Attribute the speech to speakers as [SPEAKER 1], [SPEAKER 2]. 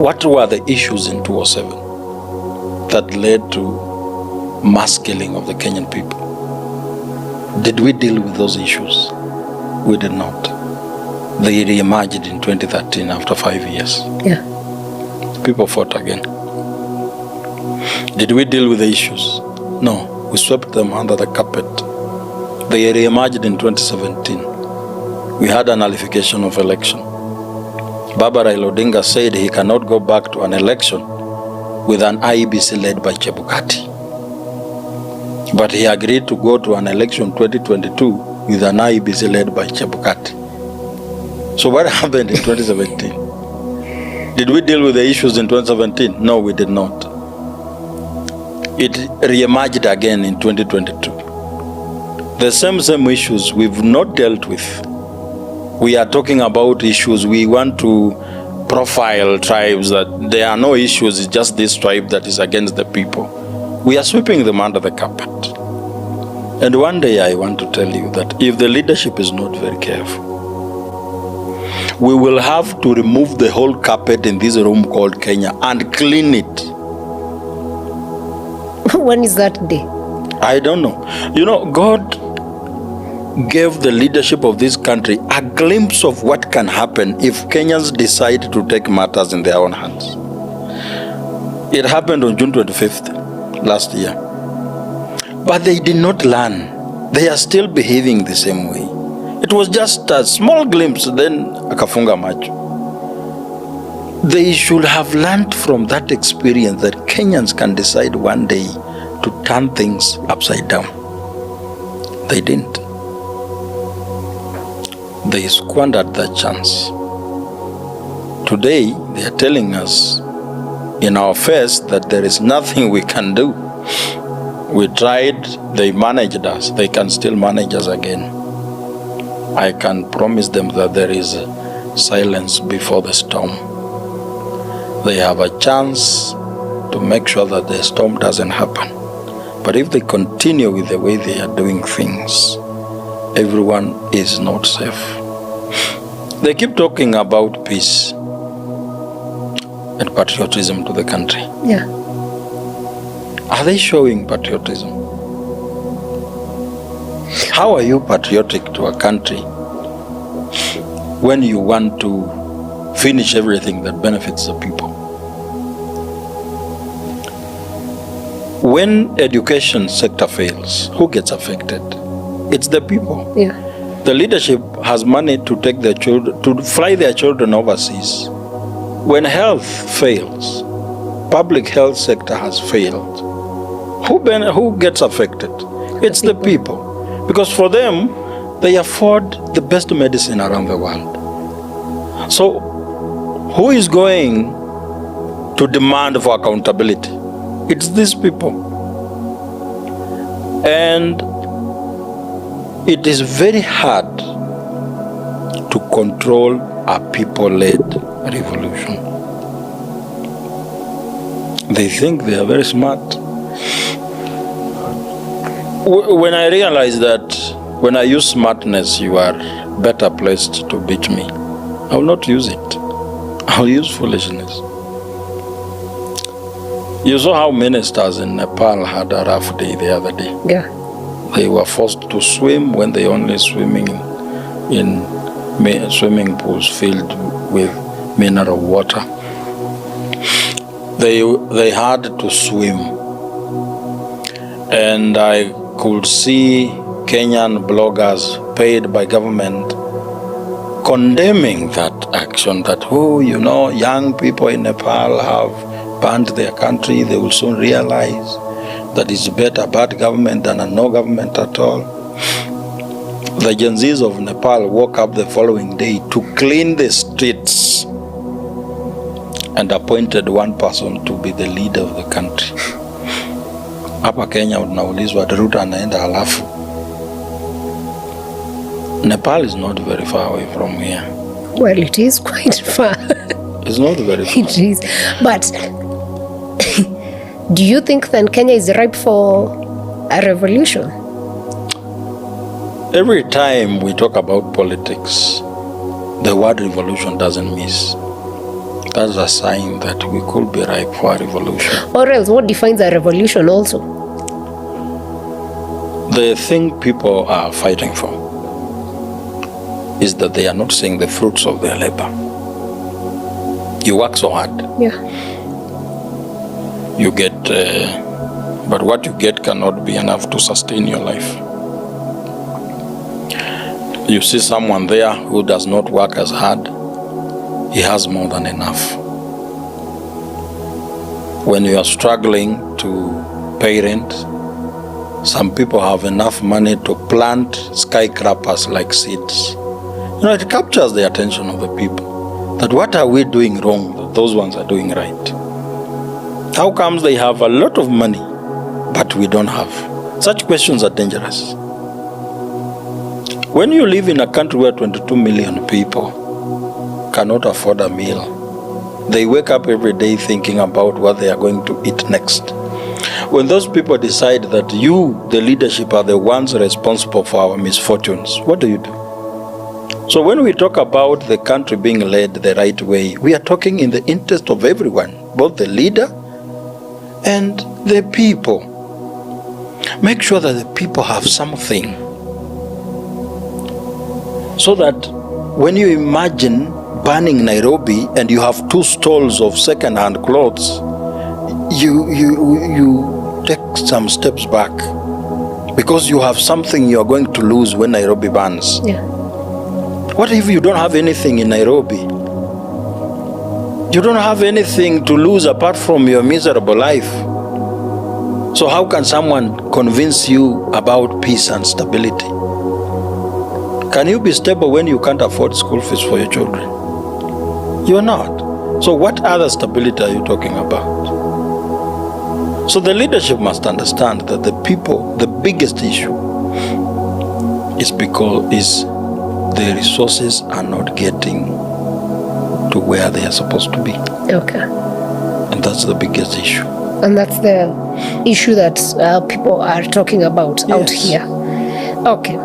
[SPEAKER 1] What were the issues in 2007 that led to mass killing of the Kenyan people? Did we deal with those issues? We did not. They re-emerged in 2013 after 5 years.
[SPEAKER 2] Yeah.
[SPEAKER 1] People fought again. Did we deal with the issues? No, we swept them under the carpet. They re-emerged in 2017. We had an nullification of election. Baba Raila Odinga said he cannot go back to an election with an IEBC led by Chebukati. But he agreed to go to an election 2022 with an IEBC led by Chebukati. So what happened in 2017? Did we deal with the issues in 2017? No, we did not. It re-emerged again in 2022. The same issues we've not dealt with. We are talking about issues. We want to profile tribes that there are no issues, it's just this tribe that is against the people. We are sweeping them under the carpet. And one day I want to tell you that if the leadership is not very careful, we will have to remove the whole carpet in this room called Kenya and clean it.
[SPEAKER 2] When is that day?
[SPEAKER 1] I don't know. You know, God gave the leadership of this country a glimpse of what can happen if Kenyans decide to take matters in their own hands. It happened on June 25th last year. But they did not learn. They are still behaving the same way. It was just a small glimpse, then akafunga macho. They should have learned from that experience that Kenyans can decide one day to turn things upside down. They didn't. They squandered that chance. Today, they are telling us in our face that there is nothing we can do. We tried, they managed us, they can still manage us again. I can promise them that there is silence before the storm. They have a chance to make sure that the storm doesn't happen. But if they continue with the way they are doing things, everyone is not safe. They keep talking about peace and patriotism to the country.
[SPEAKER 2] Yeah.
[SPEAKER 1] Are they showing patriotism? How are you patriotic to a country when you want to finish everything that benefits the people? When education sector fails, who gets affected? It's the people.
[SPEAKER 2] Yeah.
[SPEAKER 1] The leadership has money to take their children, to fly their children overseas. When health fails, public health sector has failed. Who gets affected? It's the people. Because for them, they afford the best medicine around the world. So, who is going to demand for accountability? It's these people. And it is very hard to control a people-led revolution. They think they are very smart. When I realize that when I use smartness, you are better placed to beat me, I will not use it. I will use foolishness. You saw how ministers in Nepal had a rough day the other day.
[SPEAKER 2] Yeah.
[SPEAKER 1] They were forced to swim when they only swimming in swimming pools filled with mineral water. They had to swim. And I could see Kenyan bloggers paid by government condemning that action, that, young people in Nepal have banned their country, they will soon realize that it's better bad government than a no government at all. The Gen Zs of Nepal woke up the following day to clean the streets and appointed one person to be the leader of the country. Hapa Kenya unaulizwa Ruto anaenda halafu. Nepal is not very far away from here.
[SPEAKER 2] Well, it is quite far.
[SPEAKER 1] It's not very far.
[SPEAKER 2] It is. But do you think then Kenya is ripe for a revolution?
[SPEAKER 1] Every time we talk about politics, the word revolution doesn't miss. That's a sign that we could be ripe for a revolution.
[SPEAKER 2] Or else, what defines a revolution also?
[SPEAKER 1] The thing people are fighting for is that they are not seeing the fruits of their labor. You work so hard.
[SPEAKER 2] Yeah.
[SPEAKER 1] You get, but what you get cannot be enough to sustain your life. You see someone there who does not work as hard, he has more than enough. When you are struggling to pay rent, some people have enough money to plant skyscrapers like seeds. You know, it captures the attention of the people. That what are we doing wrong that those ones are doing right? How comes they have a lot of money, but we don't have? Such questions are dangerous. When you live in a country where 22 million people cannot afford a meal, they wake up every day thinking about what they are going to eat next. When those people decide that you, the leadership, are the ones responsible for our misfortunes, what do? So when we talk about the country being led the right way, we are talking in the interest of everyone, both the leader and the people. Make sure that the people have something, so that when you imagine burning Nairobi and you have 2 stalls of second-hand clothes, you take some steps back, because you have something you are going to lose when Nairobi burns.
[SPEAKER 2] Yeah.
[SPEAKER 1] What if you don't have anything in Nairobi? You don't have anything to lose apart from your miserable life. So how can someone convince you about peace and stability? Can you be stable when you can't afford school fees for your children? You're not. So what other stability are you talking about? So the leadership must understand that the people, the biggest issue is because the resources are not getting to where they are supposed to be.
[SPEAKER 2] Okay.
[SPEAKER 1] And that's the biggest issue.
[SPEAKER 2] And that's the issue that people are talking about out here. Okay.